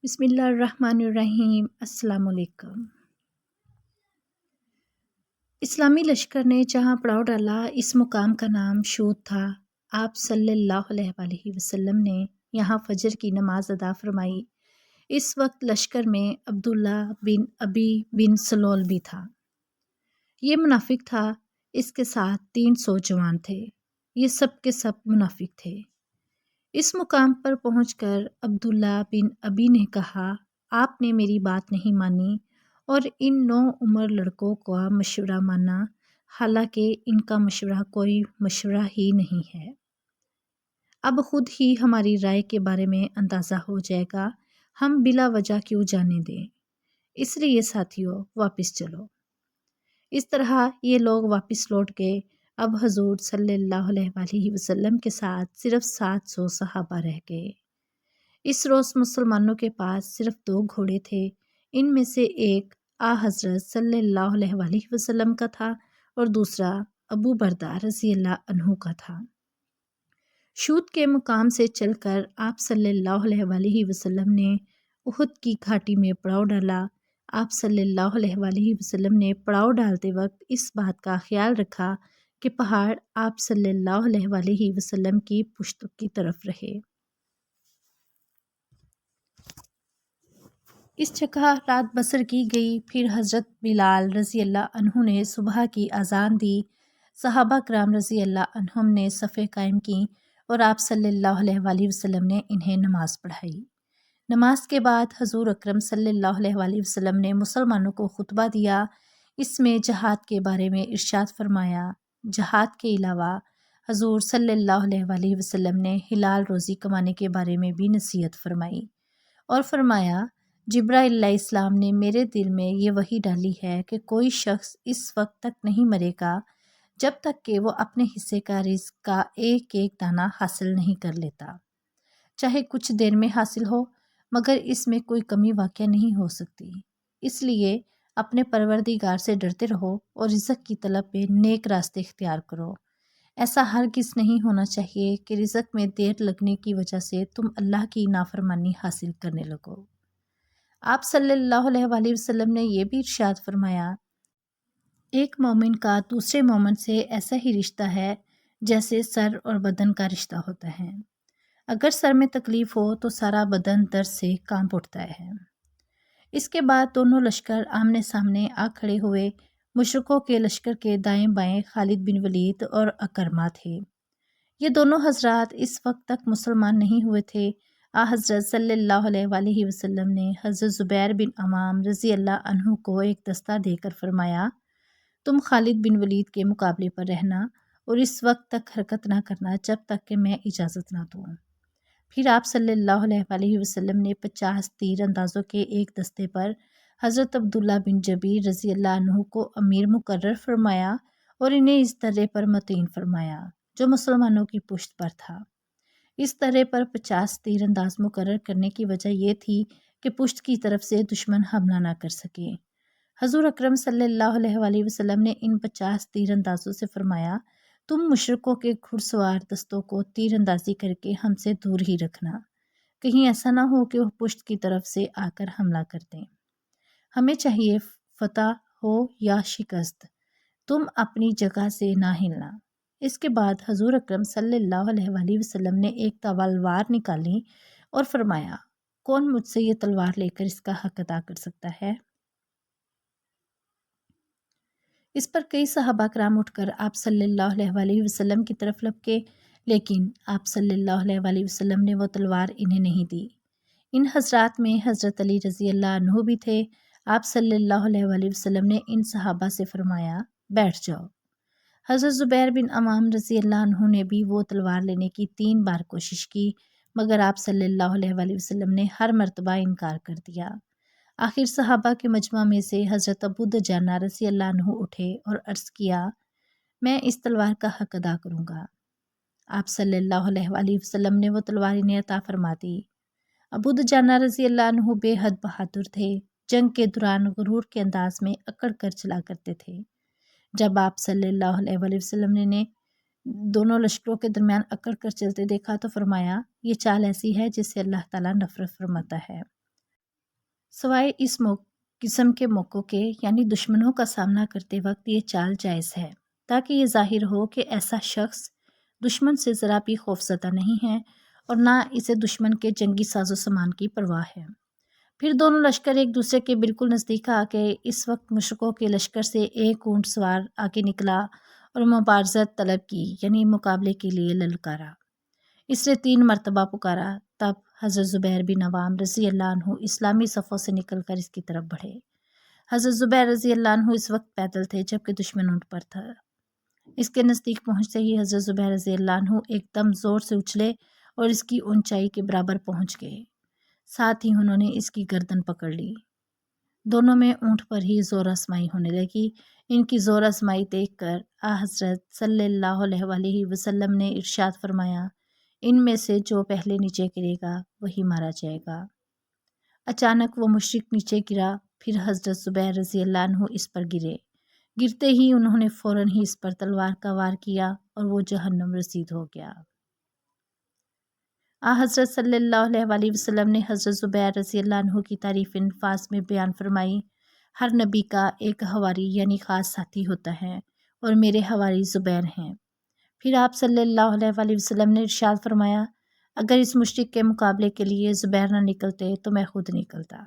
بسم اللہ الرحمن الرحیم۔ السلام علیکم۔ اسلامی لشکر نے جہاں پڑاؤ ڈالا اس مقام کا نام شوت تھا۔ آپ صلی اللہ علیہ وآلہ وسلم نے یہاں فجر کی نماز ادا فرمائی۔ اس وقت لشکر میں عبداللہ بن ابی بن سلول بھی تھا۔ یہ منافق تھا۔ اس کے ساتھ 300 جوان تھے۔ یہ سب کے سب منافق تھے۔ اس مقام پر پہنچ کر عبداللہ بن ابی نے کہا، آپ نے میری بات نہیں مانی اور ان 9 عمر لڑکوں کا مشورہ مانا، حالانکہ ان کا مشورہ کوئی مشورہ ہی نہیں ہے۔ اب خود ہی ہماری رائے کے بارے میں اندازہ ہو جائے گا، ہم بلا وجہ کیوں جانے دیں۔ اس لیے ساتھیوں، واپس چلو۔ اس طرح یہ لوگ واپس لوٹ گئے۔ اب حضور صلی اللہ علیہ وآلہ وسلم کے ساتھ صرف 700 صحابہ رہ گئے۔ اس روز مسلمانوں کے پاس صرف 2 گھوڑے تھے۔ ان میں سے ایک حضرت صلی اللہ علیہ وآلہ وسلم کا تھا اور دوسرا ابو بردہ رضی اللہ عنہ کا تھا۔ شوت کے مقام سے چل کر آپ صلی اللہ علیہ وآلہ وسلم نے احد کی گھاٹی میں پڑاؤ ڈالا۔ آپ صلی اللہ علیہ وآلہ وسلم نے پڑاؤ ڈالتے وقت اس بات کا خیال رکھا کہ پہاڑ آپ صلی اللہ علیہ وآلہ وسلم کی پشت کی طرف رہے۔ اس جگہ رات بسر کی گئی۔ پھر حضرت بلال رضی اللہ عنہ نے صبح کی اذان دی۔ صحابہ کرام رضی اللہ عنہم نے صفیں قائم کیں اور آپ صلی اللہ علیہ وآلہ وسلم نے انہیں نماز پڑھائی۔ نماز کے بعد حضور اکرم صلی اللہ علیہ وآلہ وسلم نے مسلمانوں کو خطبہ دیا۔ اس میں جہاد کے بارے میں ارشاد فرمایا۔ جہاد کے علاوہ حضور صلی اللہ علیہ وآلہ وسلم نے حلال روزی کمانے کے بارے میں بھی نصیحت فرمائی اور فرمایا، جبرائیل علیہ السلام نے میرے دل میں یہ وحی ڈالی ہے کہ کوئی شخص اس وقت تک نہیں مرے گا جب تک کہ وہ اپنے حصے کا رزق کا ایک ایک دانہ حاصل نہیں کر لیتا، چاہے کچھ دیر میں حاصل ہو، مگر اس میں کوئی کمی واقع نہیں ہو سکتی۔ اس لیے اپنے پروردگار سے ڈرتے رہو اور رزق کی طلب میں نیک راستے اختیار کرو۔ ایسا ہرگز نہیں ہونا چاہیے کہ رزق میں دیر لگنے کی وجہ سے تم اللہ کی نافرمانی حاصل کرنے لگو۔ آپ صلی اللہ علیہ وآلہ وسلم نے یہ بھی ارشاد فرمایا، ایک مومن کا دوسرے مومن سے ایسا ہی رشتہ ہے جیسے سر اور بدن کا رشتہ ہوتا ہے۔ اگر سر میں تکلیف ہو تو سارا بدن درد سے کانپ اٹھتا ہے۔ اس کے بعد دونوں لشکر آمنے سامنے آ کھڑے ہوئے۔ مشرکوں کے لشکر کے دائیں بائیں خالد بن ولید اور عکرمہ تھے۔ یہ دونوں حضرات اس وقت تک مسلمان نہیں ہوئے تھے۔ حضرت صلی اللہ علیہ وآلہ وسلم نے حضرت زبیر بن عوام رضی اللہ عنہ کو ایک دستہ دے کر فرمایا، تم خالد بن ولید کے مقابلے پر رہنا اور اس وقت تک حرکت نہ کرنا جب تک کہ میں اجازت نہ دوں۔ پھر آپ صلی اللہ علیہ وآلہ وسلم نے 50 تیر اندازوں کے ایک دستے پر حضرت عبداللہ بن جبیر رضی اللہ عنہ کو امیر مقرر فرمایا اور انہیں اس درے پر متعین فرمایا جو مسلمانوں کی پشت پر تھا۔ اس درے پر 50 تیر انداز مقرر کرنے کی وجہ یہ تھی کہ پشت کی طرف سے دشمن حملہ نہ کر سکے۔ حضور اکرم صلی اللہ علیہ وآلہ وسلم نے ان 50 تیر اندازوں سے فرمایا، تم مشرکوں کے گھڑ سوار دستوں کو تیر اندازی کر کے ہم سے دور ہی رکھنا، کہیں ایسا نہ ہو کہ وہ پشت کی طرف سے آ کر حملہ کر دیں۔ ہمیں چاہیے فتح ہو یا شکست، تم اپنی جگہ سے نہ ہلنا۔ اس کے بعد حضور اکرم صلی اللہ علیہ وآلہ وسلم نے ایک تلوار نکالی اور فرمایا، کون مجھ سے یہ تلوار لے کر اس کا حق ادا کر سکتا ہے؟ اس پر کئی صحابہ کرام اٹھ کر آپ صلی اللہ علیہ وآلہ وسلم کی طرف لپکے، لیکن آپ صلی اللہ علیہ وآلہ وسلم نے وہ تلوار انہیں نہیں دی۔ ان حضرات میں حضرت علی رضی اللہ عنہ بھی تھے۔ آپ صلی اللہ علیہ وآلہ وسلم نے ان صحابہ سے فرمایا، بیٹھ جاؤ۔ حضرت زبیر بن عوام رضی اللہ عنہ نے بھی وہ تلوار لینے کی 3 بار کوشش کی، مگر آپ صلی اللہ علیہ وآلہ وسلم نے ہر مرتبہ انکار کر دیا۔ آخر صحابہ کے مجمع میں سے حضرت ابو دجانہ رضی اللہ عنہ اٹھے اور عرض کیا، میں اس تلوار کا حق ادا کروں گا۔ آپ صلی اللہ علیہ وآلہ وسلم نے وہ تلوار انہیں عطا فرما دی۔ ابو دجانہ رضی اللہ عنہ بے حد بہادر تھے، جنگ کے دوران غرور کے انداز میں اکڑ کر چلا کرتے تھے۔ جب آپ صلی اللہ علیہ وآلہ وسلم نے دونوں لشکروں کے درمیان اکڑ کر چلتے دیکھا تو فرمایا، یہ چال ایسی ہے جس سے اللہ تعالیٰ نفرت فرماتا ہے۔ سوائے اس قسم کے موقعوں کے یعنی دشمنوں کا سامنا کرتے وقت یہ چال جائز ہے تاکہ یہ ظاہر ہو کہ ایسا شخص دشمن سے ذرا بھی خوفزدہ نہیں ہے اور نہ اسے دشمن کے جنگی ساز و سامان کی پرواہ ہے۔ پھر دونوں لشکر ایک دوسرے کے بالکل نزدیک آ گئے۔ اس وقت مشرکوں کے لشکر سے ایک اونٹ سوار آگے نکلا اور مبارزت طلب کی یعنی مقابلے کے لیے للکارا۔ اس نے 3 مرتبہ پکارا۔ تب حضرت زبیر بن عوام رضی اللہ عنہ اسلامی صفوں سے نکل کر اس کی طرف بڑھے۔ حضرت زبیر رضی اللہ عنہ اس وقت پیدل تھے جبکہ دشمن اونٹ پر تھا۔ اس کے نزدیک پہنچتے ہی حضرت زبیر رضی اللہ عنہ ایک دم زور سے اچھلے اور اس کی اونچائی کے برابر پہنچ گئے۔ ساتھ ہی انہوں نے اس کی گردن پکڑ لی۔ دونوں میں اونٹ پر ہی زور آزمائی ہونے لگی۔ ان کی زور آزمائی دیکھ کر حضرت صلی اللہ علیہ وآلہ وسلم نے ارشاد فرمایا، ان میں سے جو پہلے نیچے گرے گا وہی مارا جائے گا۔ اچانک وہ مشرک نیچے گرا، پھر حضرت زبیر رضی اللہ عنہ اس پر گرے۔ گرتے ہی انہوں نے فوراً ہی اس پر تلوار کا وار کیا اور وہ جہنم رسید ہو گیا۔ حضرت صلی اللہ علیہ وآلہ وسلم نے حضرت زبیر رضی اللہ عنہ کی تعریف انفاس میں بیان فرمائی، ہر نبی کا ایک حواری یعنی خاص ساتھی ہوتا ہے اور میرے حواری زبیر ہیں۔ پھر آپ صلی اللہ علیہ وآلہ وسلم نے ارشاد فرمایا، اگر اس مشرک کے مقابلے کے لیے زبیر نہ نکلتے تو میں خود نکلتا۔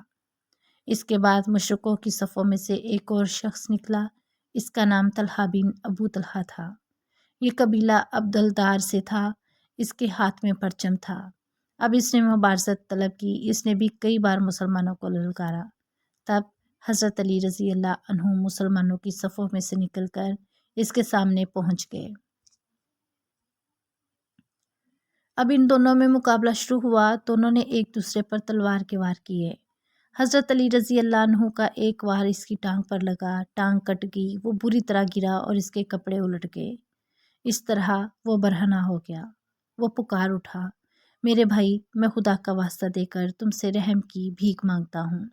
اس کے بعد مشرکوں کی صفوں میں سے ایک اور شخص نکلا۔ اس کا نام طلحہ بن ابو طلحہ تھا۔ یہ قبیلہ عبدالدار سے تھا۔ اس کے ہاتھ میں پرچم تھا۔ اب اس نے مبارزت طلب کی۔ اس نے بھی کئی بار مسلمانوں کو للکارا۔ تب حضرت علی رضی اللہ عنہ مسلمانوں کی صفوں میں سے نکل کر اس کے سامنے پہنچ گئے۔ اب ان دونوں میں مقابلہ شروع ہوا۔ دونوں نے ایک دوسرے پر تلوار کے وار کیے۔ حضرت علی رضی اللہ عنہ کا ایک وار اس کی ٹانگ پر لگا، ٹانگ کٹ گئی، وہ بری طرح گرا اور اس کے کپڑے الٹ گئے۔ اس طرح وہ برہنہ ہو گیا۔ وہ پکار اٹھا، میرے بھائی، میں خدا کا واسطہ دے کر تم سے رحم کی بھیک مانگتا ہوں،